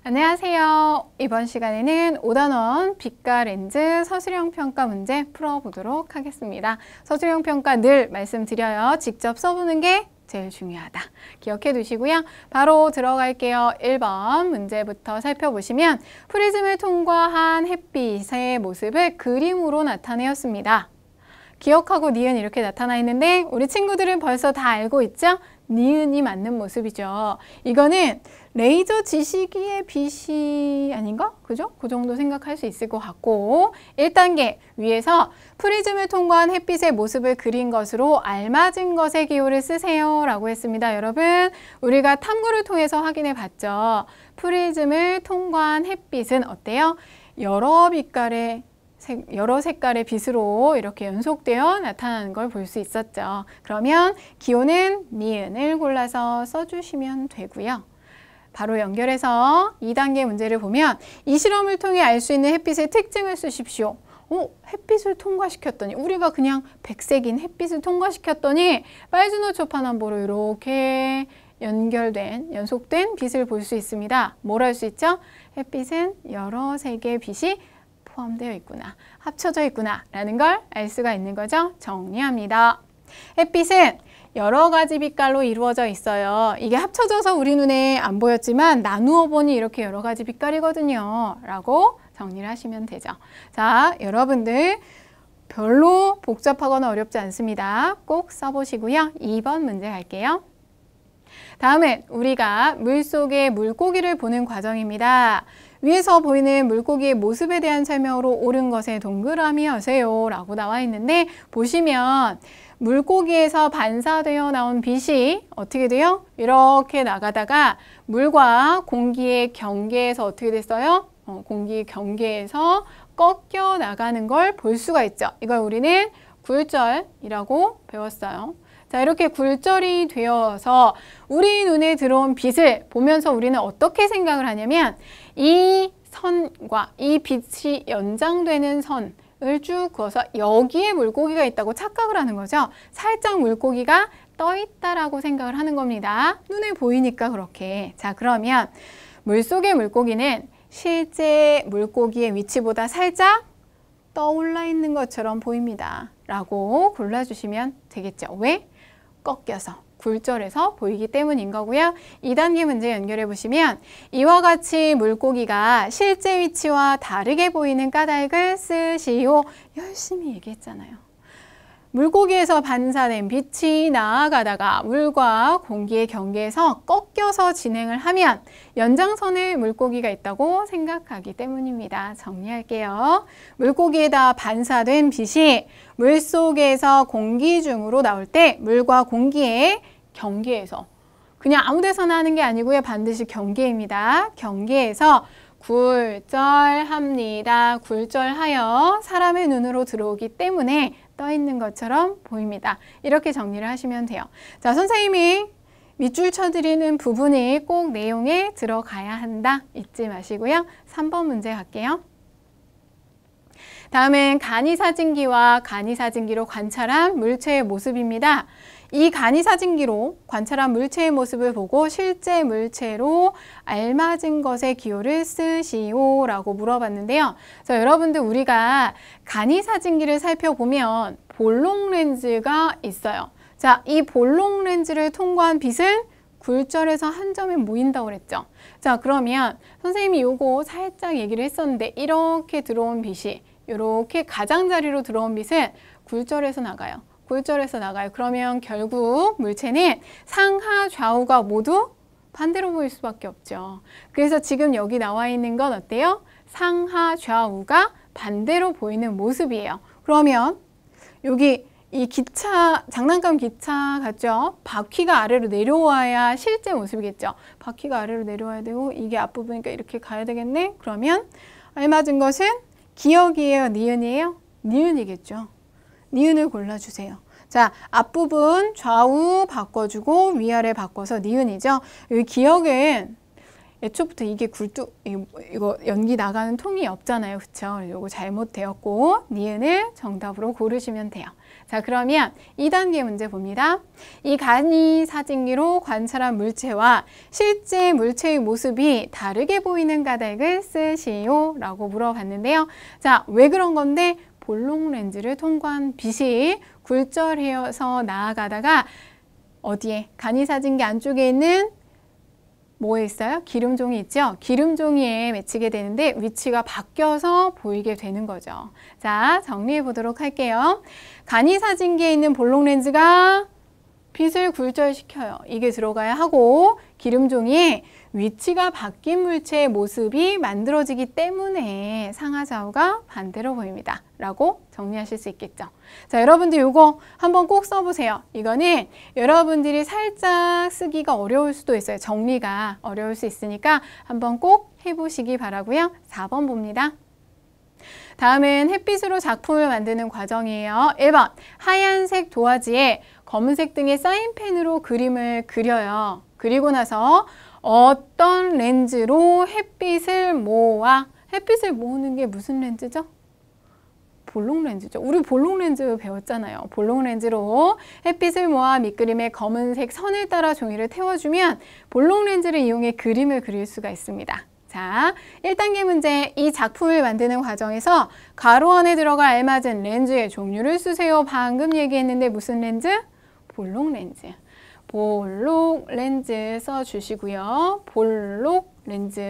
안녕하세요. 이번 시간에는 5단원 빛과 렌즈 서술형 평가 문제 풀어보도록 하겠습니다. 서술형 평가 늘 말씀드려요. 직접 써보는 게 제일 중요하다. 기억해 두시고요. 바로 들어갈게요. 1번 문제부터 살펴보시면 프리즘을 통과한 햇빛의 모습을 그림으로 나타내었습니다. 기억하고 니은 이렇게 나타나 있는데 우리 친구들은 벌써 다 알고 있죠? 니은이 맞는 모습이죠. 이거는 레이저 지시기의 빛이 아닌가? 그죠? 그 정도 생각할 수 있을 것 같고 1단계 위에서 프리즘을 통과한 햇빛의 모습을 그린 것으로 알맞은 것의 기호를 쓰세요 라고 했습니다. 여러분 우리가 탐구를 통해서 확인해 봤죠. 프리즘을 통과한 햇빛은 어때요? 여러 색깔의 빛으로 이렇게 연속되어 나타나는 걸 볼 수 있었죠. 그러면 기호는 니은을 골라서 써주시면 되고요. 바로 연결해서 2단계 문제를 보면 이 실험을 통해 알 수 있는 햇빛의 특징을 쓰십시오. 햇빛을 통과시켰더니 우리가 그냥 백색인 햇빛을 통과시켰더니 빨주노 초파남보로 이렇게 연속된 빛을 볼 수 있습니다. 뭘 알 수 있죠? 햇빛은 여러 색의 빛이 포함되어 있구나, 합쳐져 있구나 라는 걸 알 수가 있는 거죠. 정리합니다. 햇빛은 여러 가지 빛깔로 이루어져 있어요. 이게 합쳐져서 우리 눈에 안 보였지만 나누어 보니 이렇게 여러 가지 빛깔이거든요. 라고 정리를 하시면 되죠. 자, 여러분들 별로 복잡하거나 어렵지 않습니다. 꼭 써보시고요. 2번 문제 갈게요. 다음은 우리가 물속의 물고기를 보는 과정입니다. 위에서 보이는 물고기의 모습에 대한 설명으로 옳은 것에 동그라미 하세요 라고 나와 있는데 보시면 물고기에서 반사되어 나온 빛이 어떻게 돼요? 이렇게 나가다가 물과 공기의 경계에서 어떻게 됐어요? 공기 경계에서 꺾여 나가는 걸 볼 수가 있죠. 이걸 우리는 굴절이라고 배웠어요. 자, 이렇게 굴절이 되어서 우리 눈에 들어온 빛을 보면서 우리는 어떻게 생각을 하냐면 이 선과 이 빛이 연장되는 선을 쭉 그어서 여기에 물고기가 있다고 착각을 하는 거죠. 살짝 물고기가 떠 있다라고 생각을 하는 겁니다. 눈에 보이니까 그렇게. 자, 그러면 물속의 물고기는 실제 물고기의 위치보다 살짝 떠올라 있는 것처럼 보입니다. 라고 골라주시면 되겠죠. 왜? 꺾여서, 굴절해서 보이기 때문인 거고요. 2단계 문제 연결해 보시면 이와 같이 물고기가 실제 위치와 다르게 보이는 까닭을 쓰시오. 열심히 얘기했잖아요. 물고기에서 반사된 빛이 나아가다가 물과 공기의 경계에서 꺾여서 진행을 하면 연장선에 물고기가 있다고 생각하기 때문입니다. 정리할게요. 물고기에다 반사된 빛이 물속에서 공기 중으로 나올 때 물과 공기의 경계에서 그냥 아무 데서나 하는 게 아니고요. 반드시 경계입니다. 경계에서 굴절합니다. 굴절하여 사람의 눈으로 들어오기 때문에 떠 있는 것처럼 보입니다. 이렇게 정리를 하시면 돼요. 자, 선생님이 밑줄 쳐드리는 부분이 꼭 내용에 들어가야 한다. 잊지 마시고요. 3번 문제 갈게요. 다음은 간이사진기와 간이사진기로 관찰한 물체의 모습입니다. 이 간이사진기로 관찰한 물체의 모습을 보고 실제 물체로 알맞은 것의 기호를 쓰시오 라고 물어봤는데요. 자, 여러분들 우리가 간이사진기를 살펴보면 볼록 렌즈가 있어요. 자, 이 볼록 렌즈를 통과한 빛은 굴절해서 한 점에 모인다고 그랬죠. 자, 그러면 선생님이 요거 살짝 얘기를 했었는데 이렇게 들어온 빛이 이렇게 가장자리로 들어온 빛은 굴절해서 나가요. 굴절해서 나가요. 그러면 결국 물체는 상하 좌우가 모두 반대로 보일 수밖에 없죠. 그래서 지금 여기 나와 있는 건 어때요? 상하 좌우가 반대로 보이는 모습이에요. 그러면 여기 이 기차, 장난감 기차 같죠? 바퀴가 아래로 내려와야 실제 모습이겠죠. 바퀴가 아래로 내려와야 되고 이게 앞부분이니까 이렇게 가야 되겠네? 그러면 알맞은 것은 기억이에요? 니은이에요? 니은이겠죠. 니은을 골라주세요. 자, 앞부분 좌우 바꿔주고 위아래 바꿔서 니은이죠. 여기 기억은 애초부터 이게 이거 연기 나가는 통이 없잖아요. 그쵸? 이거 잘못되었고 니은을 정답으로 고르시면 돼요. 자, 그러면 2단계 문제 봅니다. 이 간이 사진기로 관찰한 물체와 실제 물체의 모습이 다르게 보이는 까닭을 쓰시오 라고 물어봤는데요. 자, 왜 그런 건데? 볼록 렌즈를 통과한 빛이 굴절해서 나아가다가 어디에? 간이 사진기 안쪽에 있는 뭐에 있어요? 기름종이 있죠? 기름종이에 맺히게 되는데 위치가 바뀌어서 보이게 되는 거죠. 자, 정리해 보도록 할게요. 간이 사진기에 있는 볼록 렌즈가 빛을 굴절시켜요. 이게 들어가야 하고 기름종이에 위치가 바뀐 물체의 모습이 만들어지기 때문에 상하좌우가 반대로 보입니다. 라고 정리하실 수 있겠죠. 자, 여러분들 이거 한번 꼭 써보세요. 이거는 여러분들이 살짝 쓰기가 어려울 수도 있어요. 정리가 어려울 수 있으니까 한번 꼭 해보시기 바라고요. 4번 봅니다. 다음은 햇빛으로 작품을 만드는 과정이에요. 1번, 하얀색 도화지에 검은색 등의 사인펜으로 그림을 그려요. 그리고 나서 어떤 렌즈로 햇빛을 모아? 햇빛을 모으는 게 무슨 렌즈죠? 볼록 렌즈죠. 우리 볼록 렌즈 배웠잖아요. 볼록 렌즈로 햇빛을 모아 밑그림에 검은색 선을 따라 종이를 태워주면 볼록 렌즈를 이용해 그림을 그릴 수가 있습니다. 자, 1단계 문제, 이 작품을 만드는 과정에서 가로 안에 들어가 알맞은 렌즈의 종류를 쓰세요. 방금 얘기했는데 무슨 렌즈? 볼록 렌즈. 볼록 렌즈 써주시고요. 볼록 렌즈.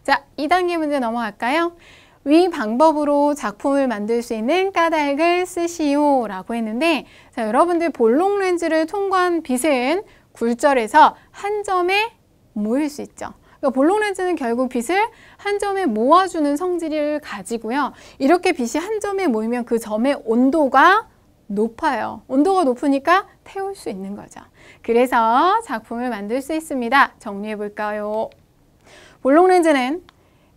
자, 2단계 문제 넘어갈까요? 위 방법으로 작품을 만들 수 있는 까닭을 쓰시오 라고 했는데, 자, 여러분들 볼록 렌즈를 통과한 빛은 굴절해서 한 점에 모일 수 있죠. 그러니까 볼록 렌즈는 결국 빛을 한 점에 모아주는 성질을 가지고요. 이렇게 빛이 한 점에 모이면 그 점의 온도가 높아요. 온도가 높으니까 태울 수 있는 거죠. 그래서 작품을 만들 수 있습니다. 정리해 볼까요? 볼록 렌즈는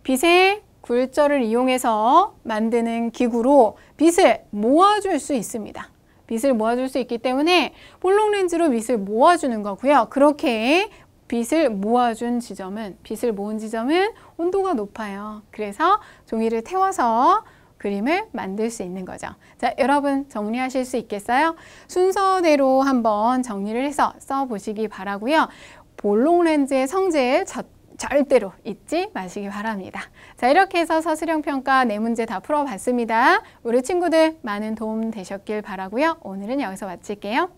빛의 굴절을 이용해서 만드는 기구로 빛을 모아줄 수 있습니다. 빛을 모아줄 수 있기 때문에 볼록 렌즈로 빛을 모아주는 거고요. 그렇게 빛을 모아준 지점은, 빛을 모은 지점은 온도가 높아요. 그래서 종이를 태워서 그림을 만들 수 있는 거죠. 자, 여러분 정리하실 수 있겠어요? 순서대로 한번 정리를 해서 써보시기 바라고요. 볼록 렌즈의 성질 절대로 잊지 마시기 바랍니다. 자, 이렇게 해서 서술형 평가 4문제 다 풀어봤습니다. 우리 친구들 많은 도움 되셨길 바라고요. 오늘은 여기서 마칠게요.